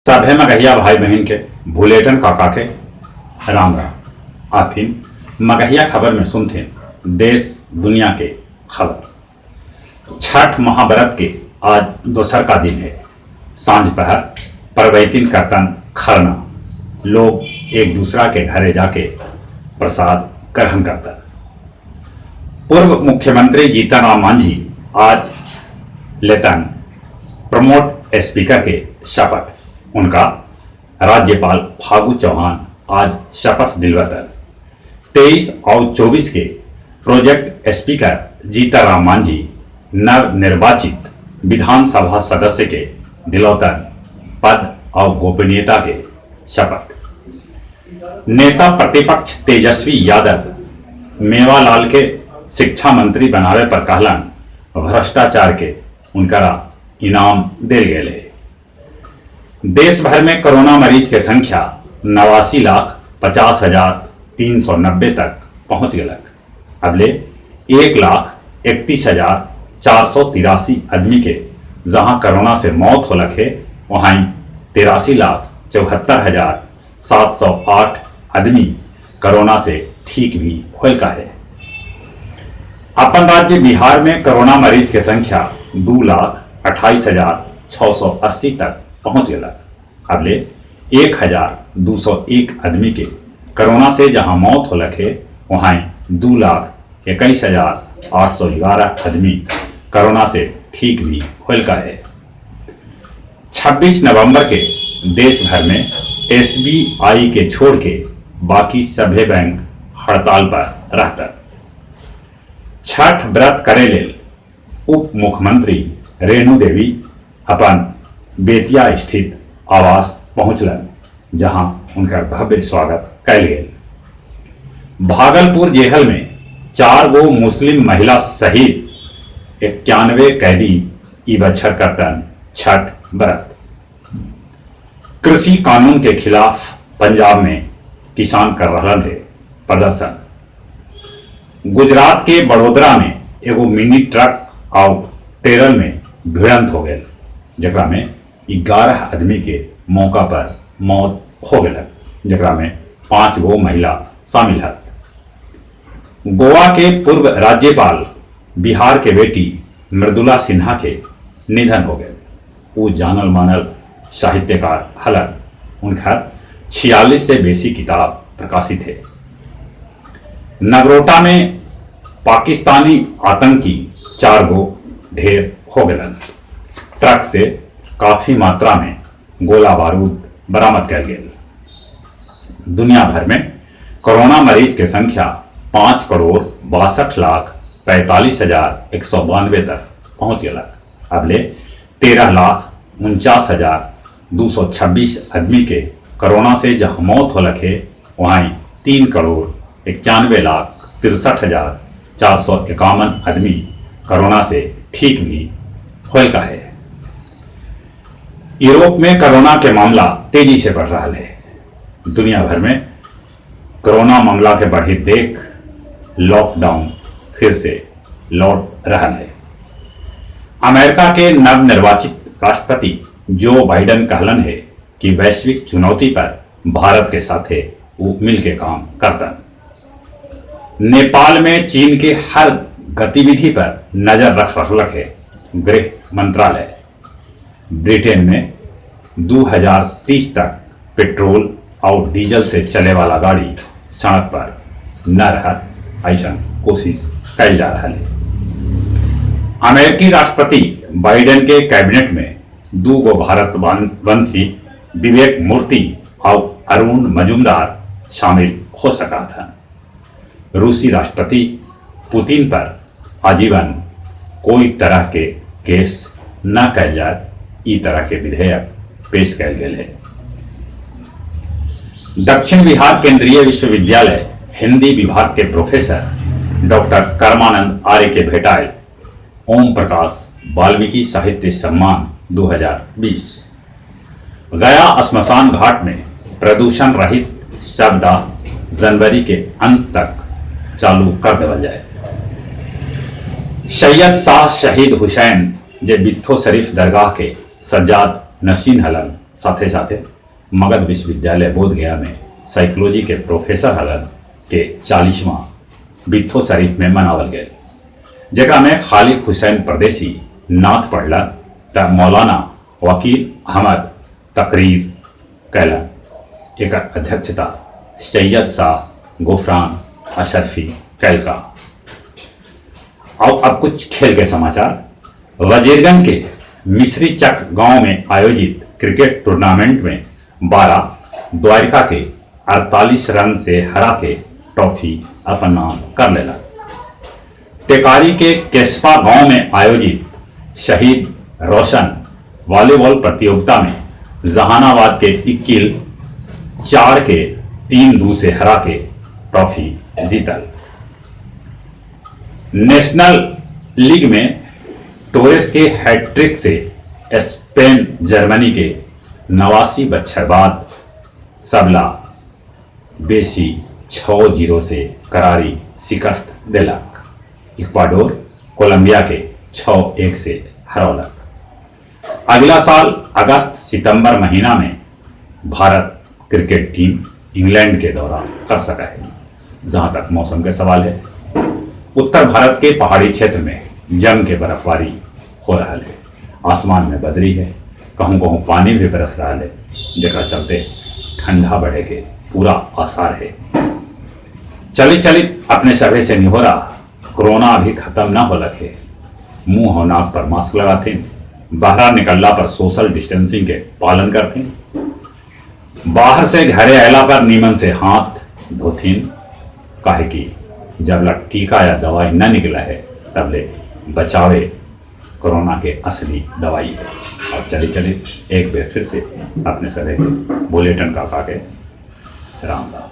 सभे मगहिया भाई बहन के भूलेटन काका के राम राम। आथिन मगहिया खबर में सुनथे देश दुनिया के खबर। छठ महाव्रत के आज दोसर का दिन है। सांझ पहर परवैतिन करतन खरना, लोग एक दूसरा के घरे जाके प्रसाद ग्रहण करता। पूर्व मुख्यमंत्री जीतन राम मांझी आज लेतन प्रमोट स्पीकर के शपथ। उनका राज्यपाल फागू चौहान आज शपथ दिलवाकर। 23 और 24 के प्रोजेक्ट स्पीकर जीतन राम मांझी नव निर्वाचित विधानसभा सदस्य के दिलौतन पद और गोपनीयता के शपथ। नेता प्रतिपक्ष तेजस्वी यादव मेवालाल के शिक्षा मंत्री बनावे पर कहलन भ्रष्टाचार के उनकरा इनाम दिल गए है। देश भर में कोरोना मरीज की संख्या 89,50,390 तक पहुंच गलक। अबले 1,31,483 आदमी के जहां कोरोना से मौत होलक है, वहीं 83,74,708 आदमी कोरोना से ठीक भी होल का है। अपन राज्य बिहार में कोरोना मरीज की संख्या 2,28,680 तक पहुंच गया। अगले 1,201 आदमी के कोरोना से जहां मौत होलक है, वहां 2,21,811 आदमी कोरोना से ठीक भी होल का है। 26 नवंबर के देश भर में SBI के छोड़ के बाकी सभी बैंक हड़ताल पर रहता। छठ व्रत करे लेल उप मुख्यमंत्री रेणु देवी अपन बेतिया स्थित आवास पहुंचलन, जहां उनका भव्य स्वागत कल गया। भागलपुर जेल में 4 गो मुस्लिम महिला सहित 91 कैदी ई बछर करतन छठ व्रत। कृषि कानून के खिलाफ पंजाब में किसान कर रहा है प्रदर्शन। गुजरात के बड़ोदरा में एगो मिनी ट्रक और टेरल में भिड़ंत हो गए, जकरा में 11 आदमी के मौका पर मौत हो गए, जकरा में 5 गो महिला शामिल है। गोवा के पूर्व राज्यपाल बिहार के बेटी मृदुला सिन्हा के निधन हो गए। वो जानल मानल साहित्यकार हलन। उनका 46 से बेसी किताब प्रकाशित है। नगरोटा में पाकिस्तानी आतंकी 4 गो ढेर हो गए। ट्रक से काफी मात्रा में गोला बारूद बरामद कर गए। दुनिया भर में कोरोना मरीज की संख्या 5,62,45,192 तक पहुंच गया। अगले 13,49,226 आदमी के कोरोना से जहां मौत होलक है, वहीं 3,91,63,451 आदमी कोरोना से ठीक भी होल का है। यूरोप में कोरोना के मामला तेजी से बढ़ रहा है। दुनिया भर में कोरोना मामला के बढ़ी देख लॉकडाउन फिर से लौट रहा है। अमेरिका के नवनिर्वाचित राष्ट्रपति जो बाइडेन कहलन है कि वैश्विक चुनौती पर भारत के साथ वो मिलकर काम करता। नेपाल में चीन के हर गतिविधि पर नजर रख रहा है गृह मंत्रालय। ब्रिटेन में 2030 तक पेट्रोल और डीजल से चले वाला गाड़ी सड़क पर न रहा, ऐसा कोशिश कल जा रहा है। अमेरिकी राष्ट्रपति बाइडेन के कैबिनेट में 2 गो भारतवंशी विवेक मूर्ति और अरुण मजुमदार शामिल हो सका था। रूसी राष्ट्रपति पुतिन पर आजीवन कोई तरह के केस न कल जाए, इस तरह के विधेयक पेश कल गए है। दक्षिण बिहार केंद्रीय विश्वविद्यालय हिंदी विभाग के प्रोफेसर डॉक्टर कर्मानंद आर्य के भेटाए ओम प्रकाश वाल्मीकि साहित्य सम्मान 2020। गया श्मशान घाट में प्रदूषण रहित सप्ताह जनवरी के अंत तक चालू कर देवल जाए। सैयद शाह शहीद हुसैन जे बित्थो शरीफ दरगाह के सज्जाद नशीन हलन साथे साथे मगध विश्वविद्यालय बोधगया में साइकोलॉजी के प्रोफेसर हलन के 40वां बित्थो शरीफ में मनावल गए, जरा में खालिद हुसैन परदेसी नाथ पढ़ला त मौलाना वकील अहमद तकरीर कैलन। एक अध्यक्षता सैयद शाह गुफरान अशरफी कैलका। और अब कुछ खेल के समाचार। वजीरगंज के मिश्री चक गांव में आयोजित क्रिकेट टूर्नामेंट में 12 द्वारिका के 48 रन से हरा के ट्रॉफी अपन नाम कर लेला। टेकारी के केसपा गांव में आयोजित शहीद रोशन वॉलीबॉल प्रतियोगिता में जहानाबाद के इक्किल 4 के 3-2 से हरा के ट्रॉफी जीतल। नेशनल लीग में टोरेस के हैट्रिक से स्पेन जर्मनी के 89 बच्छर बाद सबला बेसी 6-0 से करारी शिकस्त दिलक। इक्वाडोर कोलंबिया के 6-1 से हरौलक। अगला साल अगस्त सितंबर महीना में भारत क्रिकेट टीम इंग्लैंड के दौरा कर सका है। जहां तक मौसम के सवाल है, उत्तर भारत के पहाड़ी क्षेत्र में जम के बर्फबारी हो रहा है, आसमान में बदरी है, कहूँ कहूँ पानी भी बरस रहा है, जगह चलते ठंडा बढ़े के पूरा आसार है। चलित चलित अपने सभे से निहोरा, कोरोना अभी खत्म ना हो लगे। मुंह और नाक पर मास्क लगाते, बाहर निकलना पर सोशल डिस्टेंसिंग के पालन करते, बाहर से घरे अला पर नीमन से हाथ धोतीन, काहे कि जब लग टीका या दवाई न निकला है तब ले बचावे कोरोना के असली दवाई है। और चली चली एक बार फिर से अपने सभी बुलेटिन काका के राम राम।